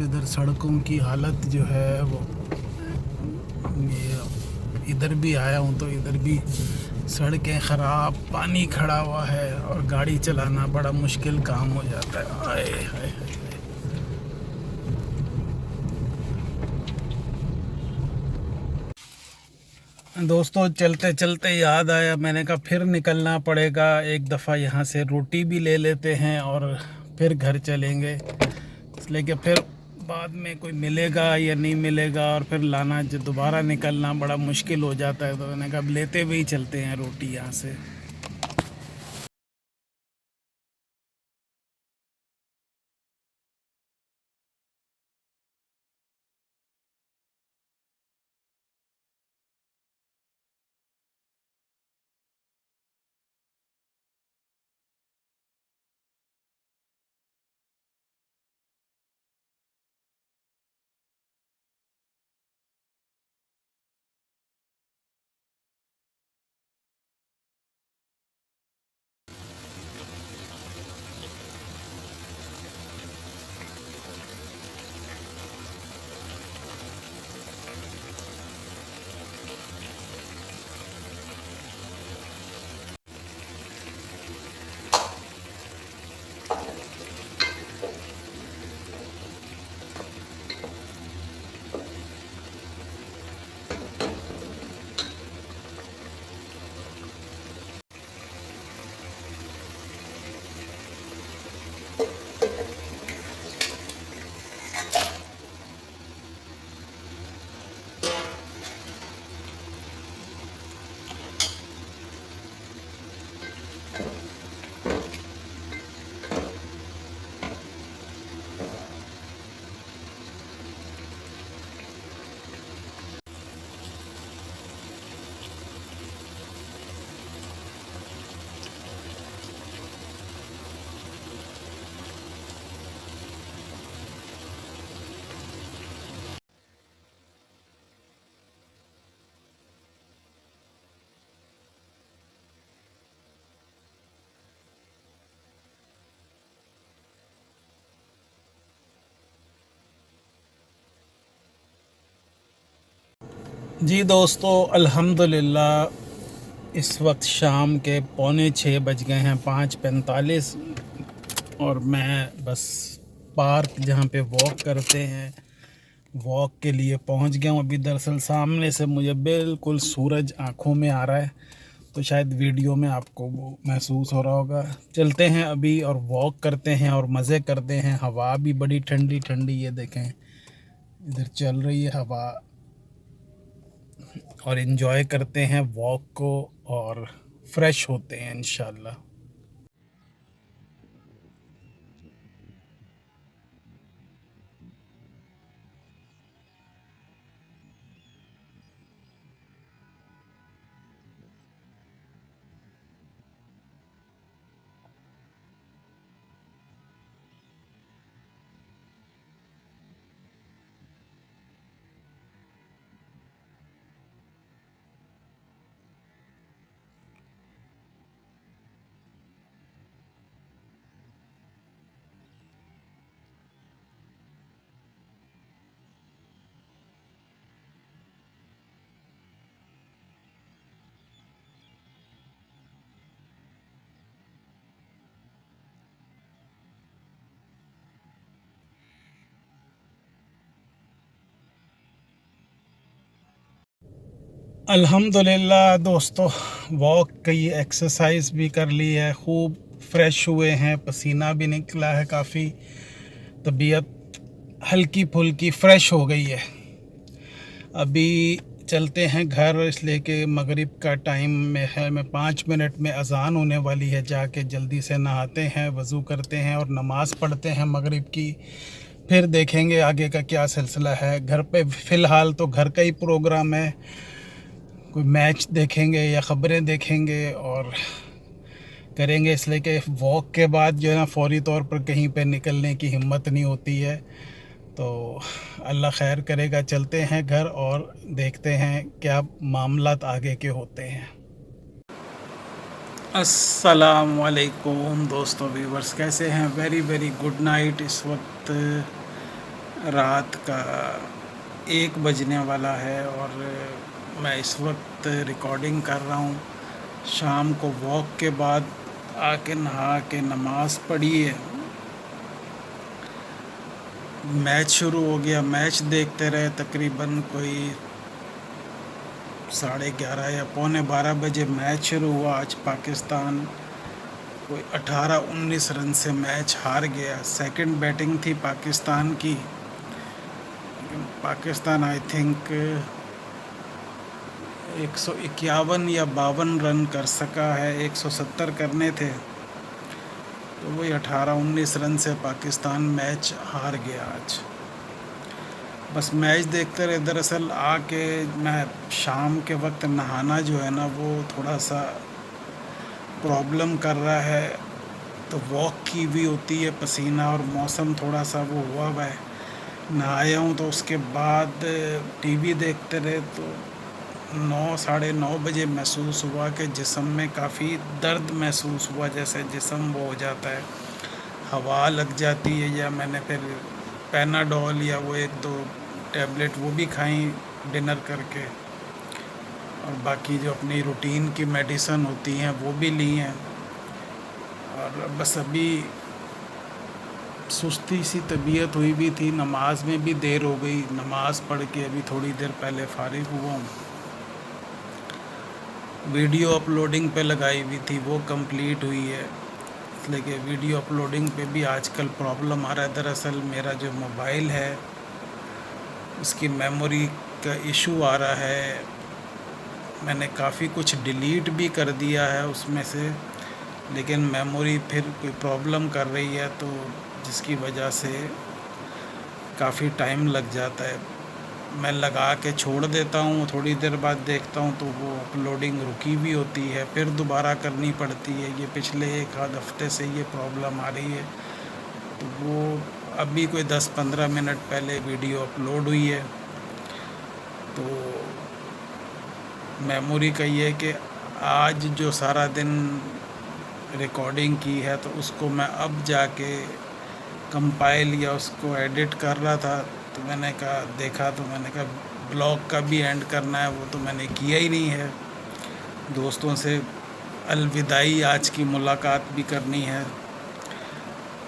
ادھر سڑکوں کی حالت جو ہے وہ، یہ ادھر بھی آیا ہوں تو ادھر بھی سڑکیں خراب، پانی کھڑا ہوا ہے اور گاڑی چلانا بڑا مشکل کام ہو جاتا ہے. آئے ہائے ہائے. دوستو چلتے چلتے یاد آیا، میں نے کہا پھر نکلنا پڑے گا، ایک دفعہ یہاں سے روٹی بھی لے لیتے ہیں اور پھر گھر چلیں گے، اس لیے کہ پھر بعد میں کوئی ملے گا یا نہیں ملے گا اور پھر لانا جو دوبارہ نکلنا بڑا مشکل ہو جاتا ہے. تو میں نے کہا اب لیتے ہوئے ہی چلتے ہیں روٹی یہاں سے. جی دوستو الحمدللہ اس وقت شام کے 5:45 بج گئے ہیں، 5:45، اور میں بس پارک جہاں پہ واک کرتے ہیں واک کے لیے پہنچ گیا ہوں. ابھی دراصل سامنے سے مجھے بالکل سورج آنکھوں میں آ رہا ہے، تو شاید ویڈیو میں آپ کو وہ محسوس ہو رہا ہوگا. چلتے ہیں ابھی اور واک کرتے ہیں اور مزے کرتے ہیں. ہوا بھی بڑی ٹھنڈی ٹھنڈی، یہ دیکھیں ادھر چل رہی ہے ہوا، اور انجوائے کرتے ہیں واک کو اور فریش ہوتے ہیں انشاءاللہ. الحمدللہ دوستو واک کی ایکسرسائز بھی کر لی ہے، خوب فریش ہوئے ہیں، پسینہ بھی نکلا ہے کافی، طبیعت ہلکی پھلکی فریش ہو گئی ہے. ابھی چلتے ہیں گھر، اس لیے کہ مغرب کا ٹائم میں ہے، 5 منٹ میں اذان ہونے والی ہے. جا کے جلدی سے نہاتے ہیں، وضو کرتے ہیں اور نماز پڑھتے ہیں مغرب کی، پھر دیکھیں گے آگے کا کیا سلسلہ ہے. گھر پہ فی الحال تو گھر کا ہی پروگرام ہے، کوئی میچ دیکھیں گے یا خبریں دیکھیں گے اور کریں گے، اس لیے کہ واک کے بعد جو ہے نا فوری طور پر کہیں پہ نکلنے کی ہمت نہیں ہوتی ہے. تو اللہ خیر کرے گا، چلتے ہیں گھر اور دیکھتے ہیں کیا معاملات آگے کے ہوتے ہیں. السلام علیکم دوستو ویورز، کیسے ہیں؟ Very very good night. اس وقت رات کا 1 بجنے والا ہے اور میں اس وقت ریکارڈنگ کر رہا ہوں. شام کو واک کے بعد آ کے نہا کے نماز پڑھی ہے. میچ شروع ہو گیا. میچ دیکھتے رہے تقریباً کوئی 11:30 یا 11:45 بجے میچ شروع ہوا. آج پاکستان کوئی 18-19 رن سے میچ ہار گیا. سیکنڈ بیٹنگ تھی پاکستان کی. پاکستان آئی تھنک 151 یا 52 رن کر سکا ہے. 170 کرنے تھے تو وہی 18-19 رن سے پاکستان میچ ہار گیا آج. بس میچ دیکھتے رہے. دراصل آ کے میں شام کے وقت نہانا جو ہے نا وہ تھوڑا سا پرابلم کر رہا ہے. تو واک کی بھی ہوتی ہے پسینہ اور موسم تھوڑا سا وہ ہوا ہے. نہایا ہوں تو اس کے بعد ٹی وی دیکھتے رہے تو 9-9:30 بجے محسوس ہوا کہ جسم میں کافی درد محسوس ہوا, جیسے جسم وہ ہو جاتا ہے, ہوا لگ جاتی ہے. یا میں نے پھر پیناڈول یا وہ 1-2 ٹیبلٹ وہ بھی کھائیں ڈنر کر کے, اور باقی جو اپنی روٹین کی میڈیسن ہوتی ہیں وہ بھی لی ہیں. اور بس ابھی سستی سی طبیعت ہوئی بھی تھی. نماز میں بھی دیر ہو گئی. نماز پڑھ کے ابھی تھوڑی دیر پہلے فارغ ہوا ہوں. ویڈیو اپلوڈنگ پہ لگائی ہوئی تھی وہ کمپلیٹ ہوئی ہے. اس لیے کہ ویڈیو اپلوڈنگ پہ بھی آج کل پرابلم آ رہا ہے. دراصل میرا جو موبائل ہے اس کی میموری کا ایشو آ رہا ہے. میں نے کافی کچھ ڈیلیٹ بھی کر دیا ہے اس میں سے, لیکن میموری پھر کوئی پرابلم کر رہی ہے, تو جس کی وجہ سے کافی ٹائم لگ جاتا ہے. میں لگا کے چھوڑ دیتا ہوں, تھوڑی دیر بعد دیکھتا ہوں تو وہ اپلوڈنگ رکی بھی ہوتی ہے, پھر دوبارہ کرنی پڑتی ہے. یہ پچھلے 1 ہفتے سے یہ پرابلم آ رہی ہے. تو وہ ابھی کوئی 10-15 منٹ پہلے ویڈیو اپلوڈ ہوئی ہے. تو میموری کا یہ ہے کہ آج جو سارا دن ریکارڈنگ کی ہے تو اس کو میں اب جا کے کمپائل یا اس کو ایڈٹ کر رہا تھا, تو میں نے کہا دیکھا تو میں نے کہا بلاگ کا بھی اینڈ کرنا ہے, وہ تو میں نے کیا ہی نہیں ہے. دوستوں سے الوداعی آج کی ملاقات بھی کرنی ہے.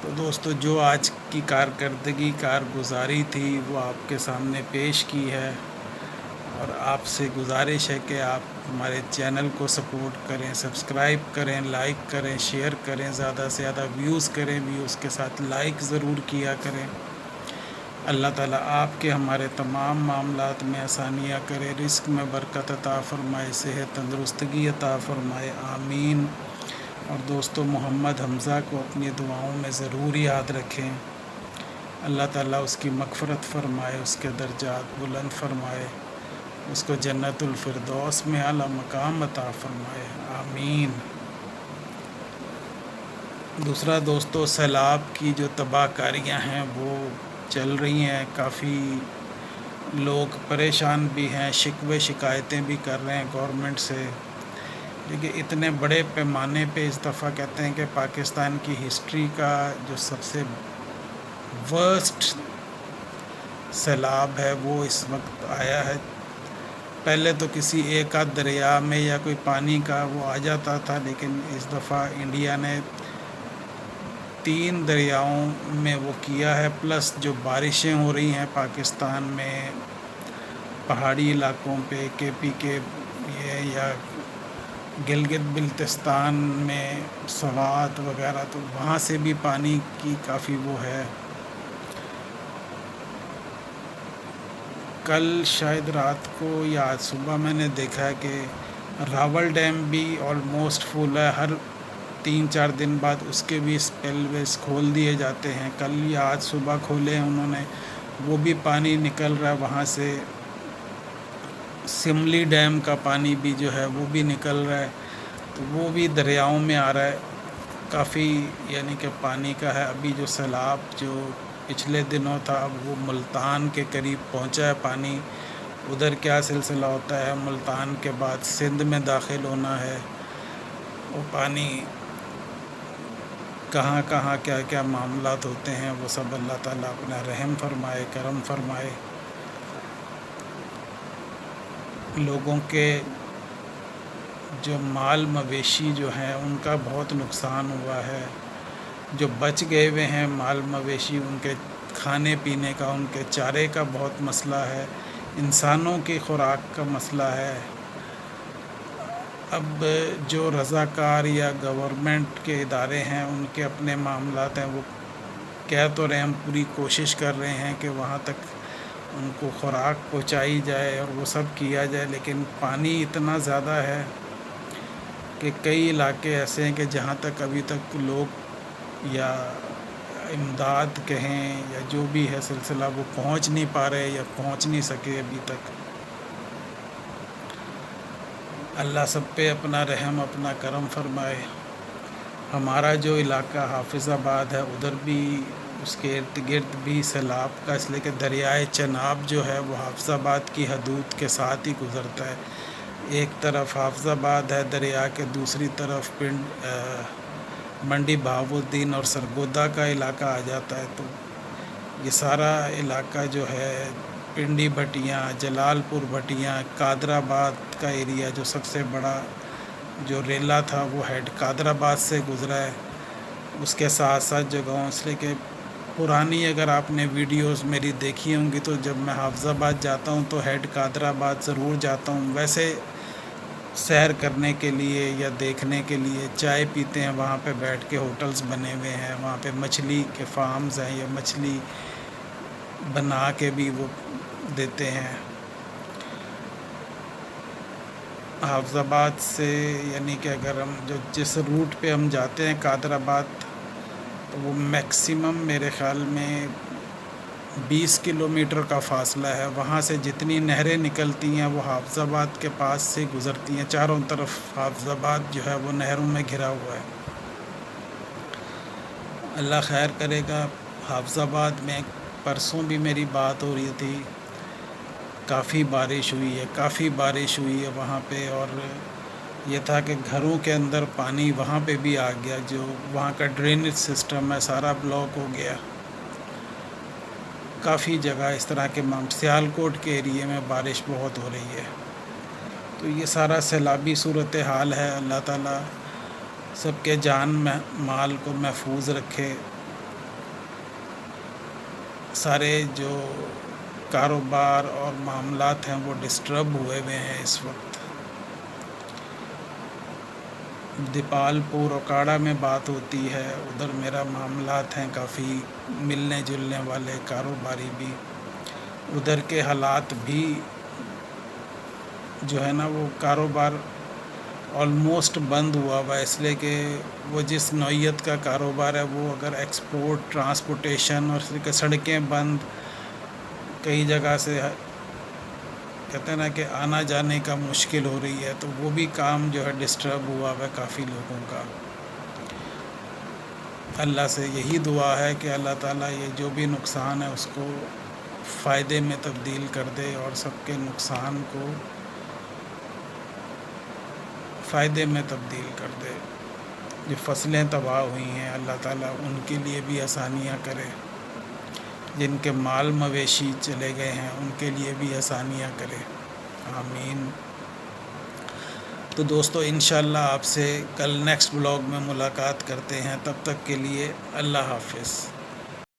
تو دوستو جو آج کی کارکردگی کارگزاری تھی وہ آپ کے سامنے پیش کی ہے, اور آپ سے گزارش ہے کہ آپ ہمارے چینل کو سپورٹ کریں, سبسکرائب کریں, لائک کریں, شیئر کریں, زیادہ سے زیادہ ویوز کریں, ویوز کے ساتھ لائک ضرور کیا کریں. اللہ تعالیٰ آپ کے ہمارے تمام معاملات میں آسانیاں کرے, رزق میں برکت عطا فرمائے, صحت تندرستگی عطا فرمائے, آمین. اور دوستو محمد حمزہ کو اپنی دعاؤں میں ضرور یاد رکھیں. اللہ تعالیٰ اس کی مغفرت فرمائے, اس کے درجات بلند فرمائے, اس کو جنت الفردوس میں اعلیٰ مقام عطا فرمائے, آمین. دوسرا دوستو سیلاب کی جو تباہ کاریاں ہیں وہ چل رہی ہیں. کافی لوگ پریشان بھی ہیں, شکوے شکایتیں بھی کر رہے ہیں گورنمنٹ سے. لیکن اتنے بڑے پیمانے پہ اس دفعہ کہتے ہیں کہ پاکستان کی ہسٹری کا جو سب سے ورسٹ سیلاب ہے وہ اس وقت آیا ہے. پہلے تو کسی ایک آدھ دریا میں یا کوئی پانی کا وہ آ جاتا تھا, لیکن اس دفعہ انڈیا نے 3 دریاؤں میں وہ کیا ہے. پلس جو بارشیں ہو رہی ہیں پاکستان میں پہاڑی علاقوں پہ, KP کے یہ یا گلگت بلتستان میں سوات وغیرہ, تو وہاں سے بھی پانی کی کافی وہ ہے. کل شاید رات کو یا آج صبح میں نے دیکھا ہے کہ راول ڈیم بھی آلموسٹ فل ہے. ہر 3-4 دن بعد اس کے بھی اسپیل ویز کھول دیے جاتے ہیں. کل یا آج صبح کھولے ہیں انہوں نے, وہ بھی پانی نکل رہا ہے وہاں سے. سملی ڈیم کا پانی بھی جو ہے وہ بھی نکل رہا ہے, تو وہ بھی دریاؤں میں آ رہا ہے. کافی یعنی کہ پانی کا ہے. ابھی جو سیلاب جو پچھلے دنوں تھا اب وہ ملتان کے قریب پہنچا ہے پانی. ادھر کیا سلسلہ ہوتا ہے, ملتان کے بعد سندھ میں داخل ہونا ہے. وہ پانی کہاں کہاں کیا کیا معاملات ہوتے ہیں، وہ سب اللہ تعالیٰ اپنا رحم فرمائے، کرم فرمائے. لوگوں کے جو مال مویشی جو ہیں ان کا بہت نقصان ہوا ہے. جو بچ گئے ہوئے ہیں مال مویشی، ان کے کھانے پینے کا، ان کے چارے کا بہت مسئلہ ہے. انسانوں کی خوراک کا مسئلہ ہے. اب جو رضاکار یا گورنمنٹ کے ادارے ہیں ان کے اپنے معاملات ہیں، وہ کہہ تو رہے ہیں، ہم پوری کوشش کر رہے ہیں کہ وہاں تک ان کو خوراک پہنچائی جائے اور وہ سب کیا جائے، لیکن پانی اتنا زیادہ ہے کہ کئی علاقے ایسے ہیں کہ جہاں تک ابھی تک لوگ یا امداد کہیں یا جو بھی ہے سلسلہ، وہ پہنچ نہیں پا رہے یا پہنچ نہیں سکے ابھی تک. اللہ سب پہ اپنا رحم، اپنا کرم فرمائے. ہمارا جو علاقہ حافظ آباد ہے، ادھر بھی اس کے ارد گرد بھی سیلاب کا، اس لیے کہ دریائے چناب جو ہے وہ حافظ آباد کی حدود کے ساتھ ہی گزرتا ہے. ایک طرف حافظ آباد ہے دریا کے، دوسری طرف منڈی بہاؤالدین اور سرگودا کا علاقہ آ جاتا ہے. تو یہ سارا علاقہ جو ہے، پنڈی بھٹیاں، جلال پور بھٹیاں، قادر آباد کا ایریا جو سب سے بڑا جو ریلا تھا وہ ہیڈ قادر آباد سے گزرا ہے. اس کے ساتھ ساتھ جگہوں، اس لیے کہ پرانی اگر آپ نے ویڈیوز میری دیکھی ہوں گی تو جب میں حافظ آباد جاتا ہوں تو ہیڈ قادر آباد ضرور جاتا ہوں. ویسے سیر کرنے کے لیے یا دیکھنے کے لیے، چائے پیتے ہیں وہاں پہ بیٹھ کے، ہوٹلز بنے ہوئے ہیں وہاں پہ، مچھلی کے فارمز ہیں یا مچھلی بنا کے بھی وہ دیتے ہیں. حافظ آباد سے یعنی کہ اگر ہم جس روٹ پہ ہم جاتے ہیں قادر آباد، تو وہ میکسیمم میرے خیال میں 20 کلومیٹر کا فاصلہ ہے. وہاں سے جتنی نہریں نکلتی ہیں وہ حافظ آباد کے پاس سے گزرتی ہیں. چاروں طرف حافظ آباد جو ہے وہ نہروں میں گھرا ہوا ہے. اللہ خیر کرے گا. حافظ آباد میں پرسوں بھی میری بات ہو رہی تھی، کافی بارش ہوئی ہے وہاں پہ، اور یہ تھا کہ گھروں کے اندر پانی وہاں پہ بھی آ گیا. جو وہاں کا ڈرینیج سسٹم ہے سارا بلاک ہو گیا. کافی جگہ اس طرح کے سیالکوٹ کے ایریے میں بارش بہت ہو رہی ہے. تو یہ سارا سیلابی صورتحال ہے. اللہ تعالیٰ سب کے جان مال کو محفوظ رکھے. سارے جو کاروبار اور معاملات ہیں وہ ڈسٹرب ہوئے ہیں اس وقت. دیپال پور اوکاڑا میں بات ہوتی ہے، ادھر میرا معاملات ہیں کافی ملنے جلنے والے، کاروباری بھی. ادھر کے حالات بھی جو ہے نا، وہ کاروبار آلموسٹ بند ہوا ہوا ہے، اس لیے کہ وہ جس نوعیت کا کاروبار ہے وہ اگر ایکسپورٹ، ٹرانسپورٹیشن، اور اس طرح کے سڑکیں بند، کئی جگہ سے کہتے ہیں نا کہ آنا جانے کا مشکل ہو رہی ہے، تو وہ بھی کام جو ہے ڈسٹرب ہوا ہوا ہے کافی لوگوں کا. اللہ سے یہی دعا ہے کہ اللہ تعالیٰ یہ جو بھی نقصان ہے اس کو فائدے میں تبدیل کر دے، اور سب کے نقصان کو فائدے میں تبدیل کر دے. جو فصلیں تباہ ہوئی ہیں اللہ تعالیٰ ان کے لیے بھی آسانیاں کرے. جن کے مال مویشی چلے گئے ہیں ان کے لیے بھی آسانیاں کرے. آمین. تو دوستو انشاءاللہ آپ سے کل نیکسٹ بلاگ میں ملاقات کرتے ہیں. تب تک کے لیے اللہ حافظ.